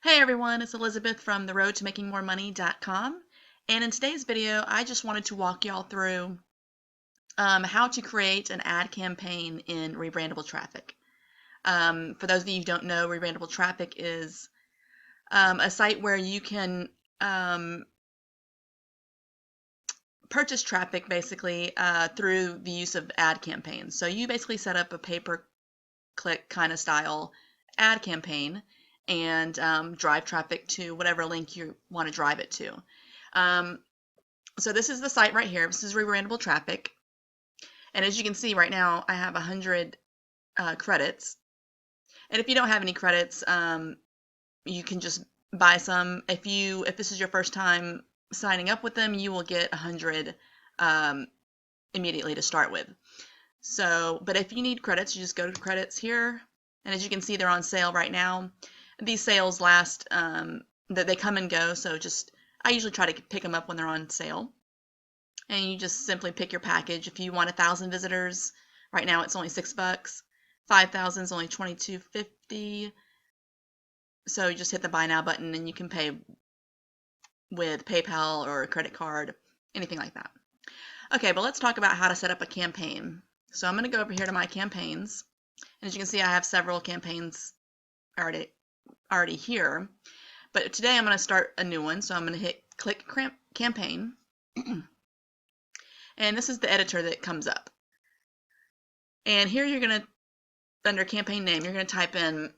Hey everyone, it's Elizabeth from theroadtomakingmoremoney.com, and in today's video I just wanted to walk y'all through how to create an ad campaign in Rebrandable Traffic. For those of you who don't know, Rebrandable Traffic is a site where you can purchase traffic basically through the use of ad campaigns. So you basically set up a pay-per-click kind of style ad campaign and drive traffic to whatever link you want to drive it to. So this is the site right here. This is Rebrandable Traffic. And as you can see right now, I have 100 credits. And if you don't have any credits, you can just buy some. If this is your first time signing up with them, you will get 100 immediately to start with. So, but if you need credits, you just go to credits here. And as you can see, they're on sale right now. These sales last, they come and go, so I usually try to pick them up when they're on sale. And you just simply pick your package. If you want 1,000 visitors, right now it's only $6. 5,000 is only $22.50. So you just hit the buy now button and you can pay with PayPal or a credit card, anything like that. Okay, but let's talk about how to set up a campaign. So I'm going to go over here to my campaigns. And as you can see, I have several campaigns already here, but today I'm going to start a new one. So I'm going to hit click campaign, and this is the editor that comes up. And here you're going to, under campaign name, you're going to type in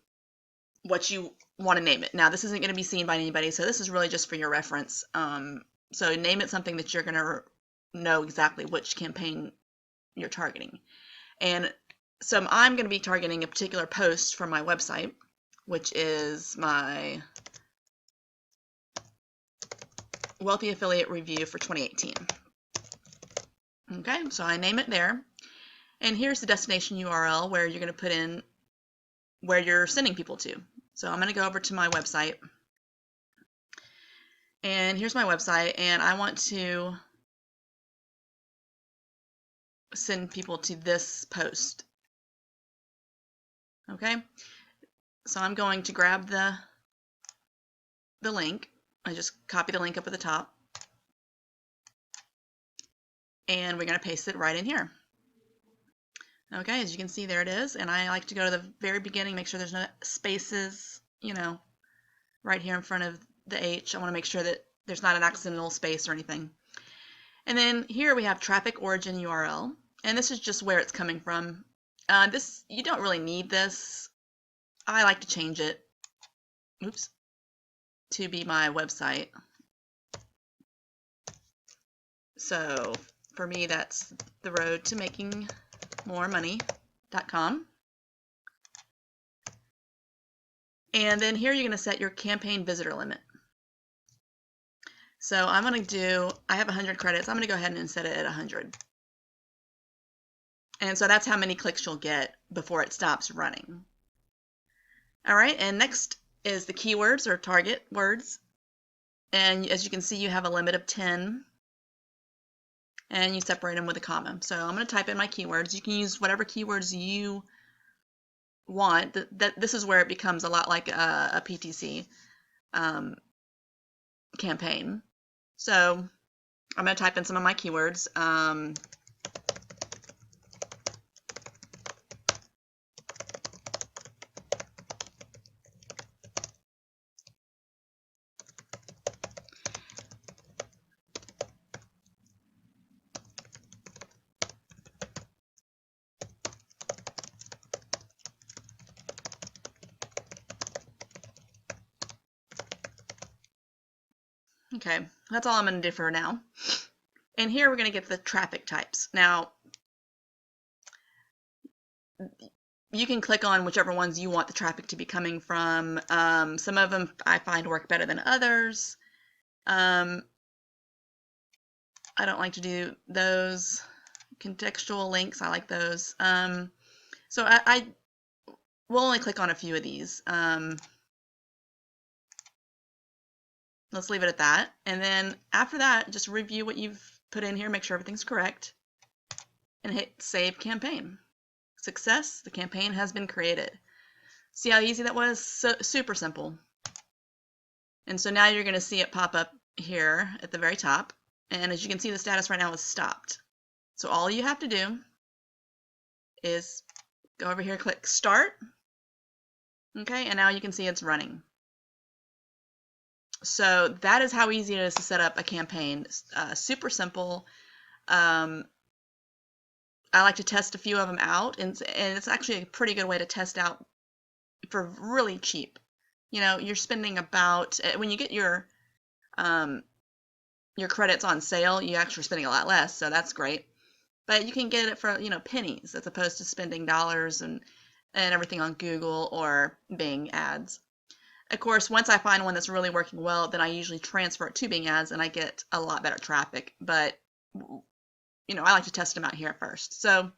what you want to name it. Now this isn't going to be seen by anybody, so this is really just for your reference. So name it something that you're going to know exactly which campaign you're targeting. And so I'm going to be targeting a particular post from my website, which is my Wealthy Affiliate Review for 2018. Okay, so I name it there. And here's the destination URL where you're going to put in where you're sending people to. So I'm going to go over to my website. And here's my website, and I want to send people to this post. Okay, so I'm going to grab the link. I just copy the link up at the top, and we're going to paste it right in here. Okay, as you can see, there it is. And I like to go to the very beginning, make sure there's no spaces, right here in front of the H. I want to make sure that there's not an accidental space or anything. And then here we have traffic origin URL, and this is just where it's coming from. You don't really need this. I like to change it, to be my website. So for me, that's theroadtomakingmoremoney.com. And then here you're going to set your campaign visitor limit. So I have 100 credits. I'm going to go ahead and set it at 100. And so that's how many clicks you'll get before it stops running. All right, and next is the keywords or target words. And as you can see, you have a limit of 10. And you separate them with a comma. So I'm going to type in my keywords. You can use whatever keywords you want. This is where it becomes a lot like a PTC campaign. So I'm going to type in some of my keywords. Okay, that's all I'm going to do for now. And here we're going to get the traffic types. Now, you can click on whichever ones you want the traffic to be coming from. Some of them I find work better than others. I don't like to do those. Contextual links, I like those. So I will only click on a few of these. Let's leave it at that. And then after that, just review what you've put in here, make sure everything's correct, and hit Save Campaign. Success, the campaign has been created. See how easy that was? So, super simple. And so now you're going to see it pop up here at the very top. And as you can see, the status right now is stopped. So all you have to do is go over here, click start. Okay, and now you can see it's running. So that is how easy it is to set up a campaign. Super simple. I like to test a few of them out, and it's actually a pretty good way to test out for really cheap. You know, you're spending about, when you get your credits on sale, you actually are spending a lot less, so that's great. But you can get it for, you know, pennies as opposed to spending dollars and everything on Google or Bing ads. Of course, once I find one that's really working well, then I usually transfer it to Bing ads and I get a lot better traffic. But, you know, I like to test them out here first. So I'm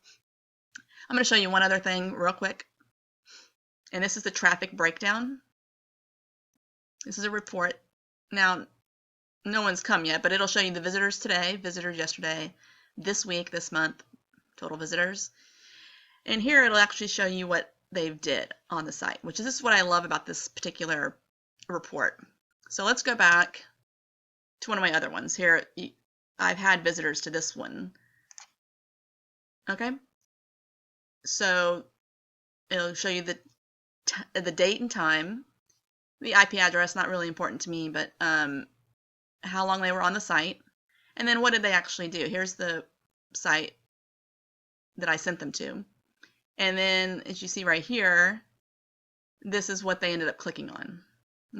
going to show you one other thing real quick. And this is the traffic breakdown. This is a report. Now, no one's come yet, but it'll show you the visitors today, visitors yesterday, this week, this month, total visitors. And here it'll actually show you what they've did on the site, which is this is what I love about this particular report. So let's go back to one of my other ones. Here, I've had visitors to this one. Okay, so it'll show you the date and time, the IP address, not really important to me, but how long they were on the site, and then what did they actually do. Here's the site that I sent them to. And then, as you see right here, this is what they ended up clicking on.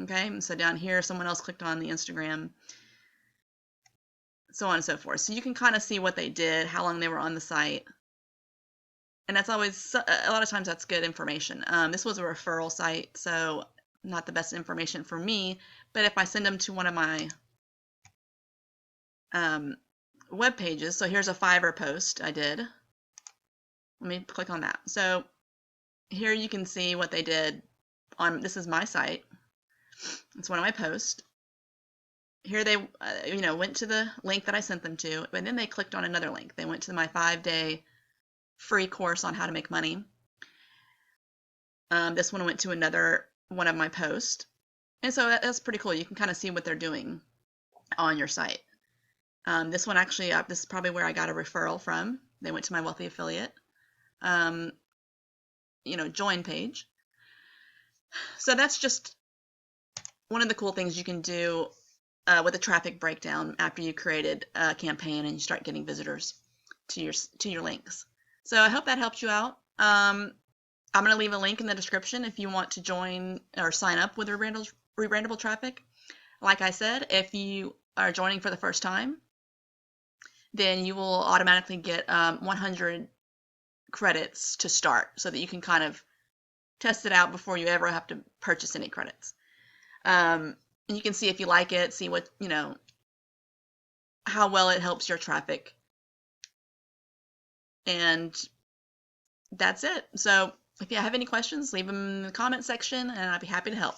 Okay, so down here, someone else clicked on the Instagram, so on and so forth. So you can kind of see what they did, how long they were on the site. And that's always, a lot of times that's good information. This was a referral site, so not the best information for me. But if I send them to one of my web pages, so here's a Fiverr post I did. Let me click on that. So here you can see what they did on, this is my site. It's one of my posts. Here they, you know, went to the link that I sent them to, but then they clicked on another link. They went to my 5-day free course on how to make money. This one went to another one of my posts. And so that's pretty cool. You can kind of see what they're doing on your site. This one actually, this is probably where I got a referral from. They went to my wealthy affiliate. You know, join page. So that's just one of the cool things you can do with a traffic breakdown after you created a campaign and you start getting visitors to your links. So I hope that helped you out. I'm going to leave a link in the description if you want to join or sign up with Rebrandable Traffic. Like I said, if you are joining for the first time, then you will automatically get 100 credits to start so that you can kind of test it out before you ever have to purchase any credits. And you can see if you like it, see what, you know, how well it helps your traffic. And that's it. So if you have any questions, leave them in the comment section and I'd be happy to help.